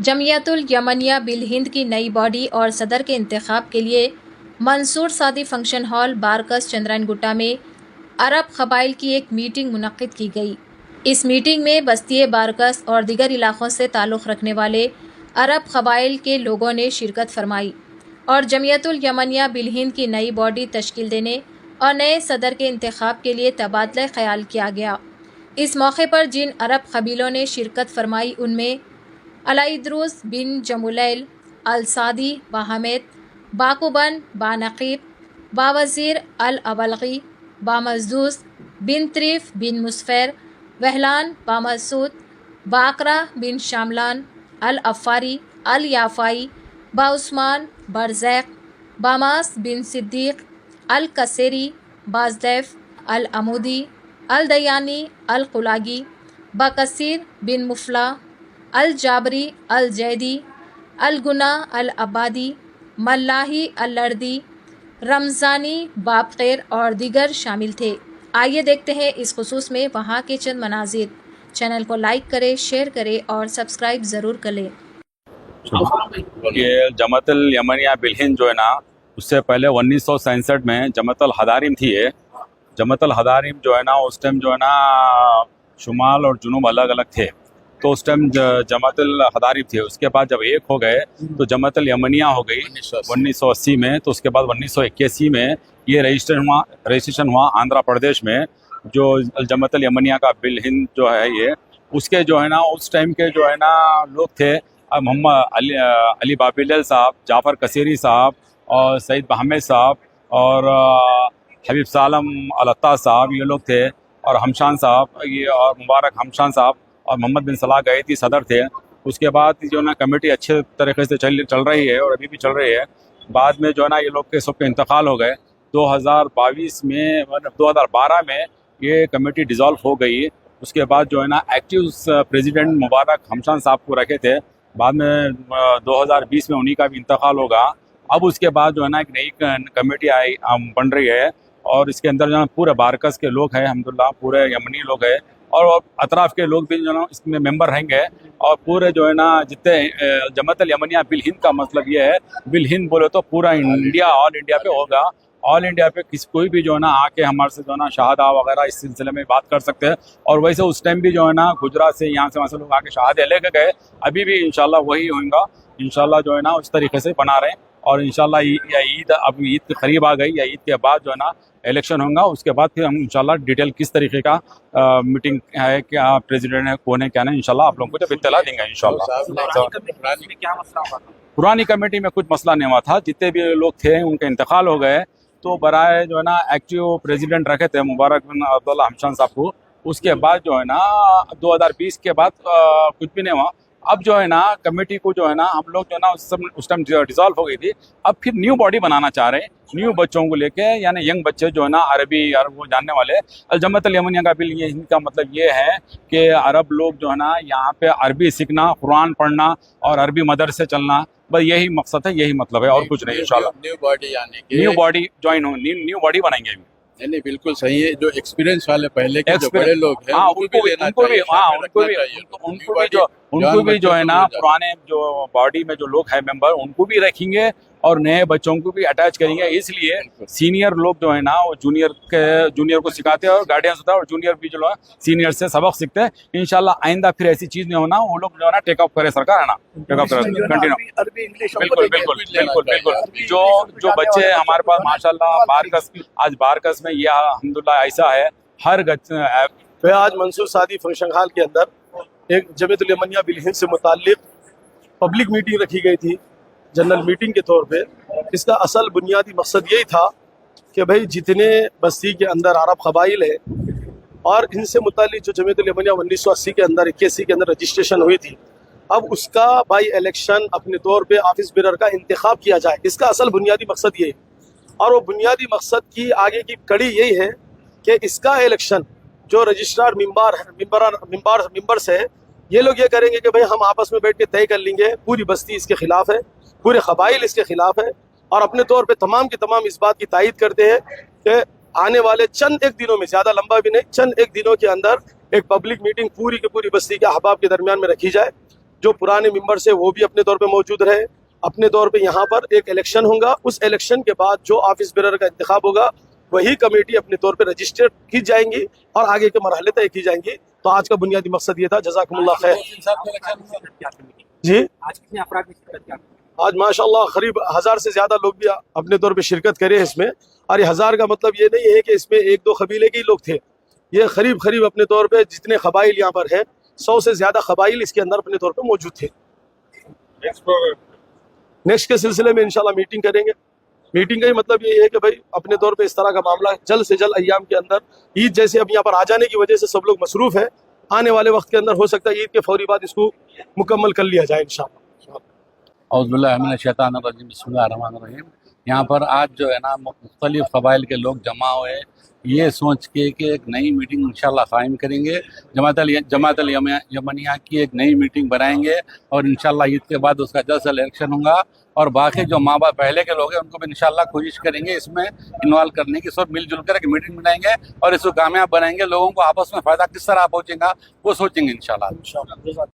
जमियतुल यमनिया bill Hind की नई body और सदर के इंतखाब के लिए मंसूर सादी फंक्शन हॉल बारकस चंद्रायन गुट्टा में अरब कबाइल की एक मीटिंग मुनक्किद की गई। इस मीटिंग में बस्ती बारकस और दीगर इलाक़ों से ताल्लुक़ रखने वाले अरब कबाइल के लोगों ने शिरकत फरमाई और जमियतुल यमनिया बिल हिंद की नई बॉडी तश्कील देने और नए सदर के इंतखाब के लिए तबादला ख्याल किया गया। इस मौके पर जिन अरब कबीलों ने शिरकत फरमाई उनमें अलाइद्रुस बिन जमुलैल अल सादी बाहमेद, बाकुबन बानकीब, बावज़ीर अल अवलगी, बामजदूस बिन त्रिफ बिन मुसफर, वहलान बामसूद, बाकरा बिन शामलान, अल अफ़ारी, अल याफ़ाई, बाउस्मान बरज़ैक, बामास बिन सिद्दीक़, अल कसेरी, बाज़दैफ, अल अमूदी, अल दयानी, अल कुलागी, बाकसीर बिन मुफला, अल जाबरी, अल जैदी, अल गुना, अल अब्बादी, मल्लाही, अल लर्दी, रमज़ानी, बाबक़ैर और दीगर शामिल थे। आइए देखते हैं इस खुसूस में वहाँ के चंद मनाज़िर। चैनल को लाइक करें, शेयर करें और सब्सक्राइब ज़रूर करें। ये जमातुल यमनिया बिल हिंद जो है ना, उससे पहले 1967 में जमातुल हदारिम थी। ये जमातुल हदारिम जो है ना, उस टाइम जो है ना शुमाल और जुनूब अलग अलग थे, तो उस टाइम जमातुल हदारिम थे। उसके बाद जब एक हो गए तो जमातुल यमनिया हो गई 1980 में। तो उसके बाद 1981 में ये रजिस्ट्रेशन हुआ आंध्र प्रदेश में, जो जमातुल यमनिया का बिल हिंद जो है ये। उसके जो है ना उस टाइम के जो है ना लोग थे मोहम्मद अली बाबिल साहब, जाफ़र कसेरी साहब और सईद अहमद साहब और हबीब सालम अलत्ता साहब, ये लोग थे। और हमशान साहब ये और मुबारक हमशान साहब और मोहम्मद बिन सलाह गैती सदर थे। उसके बाद जो ना कमेटी अच्छे तरीके से चल रही है और अभी भी चल रही है। बाद में जो है ना ये लोग के सबके इंतकाल हो गए 2012 में ये कमेटी डिज़ोल्व हो गई। उसके बाद जो है ना एक्टिव प्रेसिडेंट मुबारक हमशान साहब को रखे थे। बाद में 2020 में उन्हीं का भी इंतकाल होगा। अब उसके बाद जो है ना एक नई कमेटी बन रही है और इसके अंदर जो है पूरे बारकस के लोग हैं, अल्हम्दुलिल्लाह पूरे यमनी लोग हैं और अतराफ़ के लोग भी जो है इसमें मेंबर रहेंगे। और पूरे जो है ना जितने जमातुल यमनिया बिल हिंद का मतलब ये है, बिल हिंद बोले तो पूरा इंडिया ऑल इंडिया पे होगा। ऑल इंडिया पे कोई भी जो है ना आके हमारे से जो है ना शहादा वगैरह इस सिलसिले में बात कर सकते हैं। और वैसे उस टाइम भी जो है ना गुजरात से यहाँ से वहाँ से लोग आके शहादे लेके गए। अभी भी इंशाल्लाह वही होगा। इंशाल्लाह जो है ना उस तरीके से बना रहे हैं। और इंशाल्लाह ईद अब ईद करीब आ गई, या ईद के बाद जो है ना इलेक्शन होगा। उसके बाद फिर हम इंशाल्लाह डिटेल किस तरीके का मीटिंग है, क्या प्रेसिडेंट है, कौन है क्या नहीं, इंशाल्लाह आप लोगों को जब इत्तला देंगे इंशाल्लाह। पुरानी कमेटी में कुछ मसला नहीं हुआ था, जितने भी लोग थे उनके इंतकाल हो गए। तो बराए जो है ना एक्टिव प्रेसिडेंट रखे थे मुबारक बिन अब्दुल्ला हमशान साहब को। उसके बाद जो है ना 2020 के बाद कुछ भी नहीं हुआ। अब जो है ना कमेटी को जो है ना हम लोग जो है ना उस टाइम डिसॉल्व हो गई थी। अब फिर न्यू बॉडी बनाना चाह रहे हैं, न्यू बच्चों को लेके, यानी यंग बच्चे जो है ना अरबी वो जानने वाले। जमातुल यमनिया का बिल ये इनका मतलब ये है कि अरब लोग जो है ना यहाँ पे अरबी सीखना, कुरान पढ़ना और अरबी मदरसे चलना, बस यही मकसद है, यही मतलब है और कुछ नहीं। इंशाल्लाह न्यू बॉडी यानी कि न्यू बॉडी ज्वाइन हो, न्यू बॉडी बनाएंगे। नहीं बिल्कुल सही है। जो एक्सपीरियंस वाले पहले के जो बड़े लोग हैं उनको भी जो है ना पुराने जो बॉडी में जो लोग हैं मेंबर, उनको भी रखेंगे और नए बच्चों को भी अटैच करेंगे। इसलिए सीनियर लोग जो है ना वो जूनियर को सिखाते हैं और गाइडेंस होता है, और जूनियर भी जो है सीनियर से सबक सीखते हैं। इंशाल्लाह आइंदा फिर ऐसी चीज नहीं होना, वो लोग जो है ना टेक ऑफ करे, सरकार है ना टेक ऑफ करे, कंटिन्यू। बिल्कुल जो बच्चे हमारे पास माशाल्लाह बारकस में ये अल्हम्दुलिल्लाह ऐसा है हर तो आज मंसूर सादी फंक्शन हॉल के अंदर एक जमियतुल यमनिया बिल हिंद से मुताल्लिक पब्लिक मीटिंग रखी गई थी, जनरल मीटिंग के तौर पे। इसका असल बुनियादी मकसद यही था कि भाई जितने बस्ती के अंदर अरब कबाइल है और इनसे मुताल्लिक जो जमियतुल यमनिया 1980 के अंदर 81 के अंदर रजिस्ट्रेशन हुई थी, अब उसका बाई इलेक्शन अपने तौर पे ऑफिस बेरर का इंतखाब किया जाए। इसका असल बुनियादी मकसद ये है। और वो बुनियादी मकसद की आगे की कड़ी यही है कि इसका इलेक्शन जो रजिस्ट्रार मेंबर्स है, ये लोग ये करेंगे कि भाई हम आपस में बैठ के तय कर लेंगे, पूरी बस्ती इसके खिलाफ है, पूरे कबाइल इसके खिलाफ है, और अपने तौर पे तमाम की तमाम इस बात की तायीद करते हैं कि आने वाले चंद एक दिनों में, ज़्यादा लंबा भी नहीं, चंद एक दिनों के अंदर एक पब्लिक मीटिंग पूरी की पूरी बस्ती के अहबाब के दरमियान में रखी जाए जो पुराने मेंबर्स है वो भी अपने तौर पे मौजूद रहे। अपने तौर पे यहाँ पर एक इलेक्शन होगा, उस इलेक्शन के बाद जो ऑफिस बेरर का इंतखाब होगा वही कमेटी अपने तौर पे रजिस्टर की जाएंगी और आगे के मरहले तय की जाएंगी। तो आज का बुनियादी मकसद ये था। जज़ाकुमुल्लाह खैर। जी आज कितने अफराद ने शिरकत किया? आज माशाल्लाह करीब 1000 से ज्यादा लोग भी अपने तौर पे शिरकत करे हैं इसमें। और ये 1000 का मतलब ये नहीं है कि इसमें एक दो कबीले के ही लोग थे, ये करीब अपने तौर पे जितने कबाइल यहाँ पर है 100 से ज्यादा कबाइल इसके अंदर अपने तौर पे मौजूद थे। नेक्स्ट के सिलसिले में इंशाल्लाह मीटिंग करेंगे। मीटिंग का ही मतलब ये है कि भाई अपने तौर पे इस तरह का मामला जल्द से जल्द अय्याम के अंदर, ईद जैसे अब यहाँ पर आ जाने की वजह से सब लोग मसरूफ है, आने वाले वक्त के अंदर हो सकता है ईद के फौरी बाद इसको मुकम्मल कर लिया जाए इंशाल्लाह। औज़ुबिल्लाहि बिस्मिल्लाहिर्रहमानिर्रहीम। यहाँ पर आज जो है ना मुख्तलिफ क़बाइल के लोग जमा हुए ये सोच के कि एक नई मीटिंग इंशाल्लाह क़ायम करेंगे, जमात यमनिया की एक नई मीटिंग बनाएंगे और इंशाल्लाह ईद के बाद उसका जल्द से जल्द इलेक्शन होगा। और बाकी जो माँ बाप पहले के लोग हैं उनको भी इंशाल्लाह कोशिश करेंगे इसमें इन्वॉल्व करने की, सब मिलजुल कर एक मीटिंग बनाएंगे और इसको कामयाब बनाएंगे। लोगों को आपस में फ़ायदा किस तरह पहुँचेगा वो सोचेंगे इंशाल्लाह।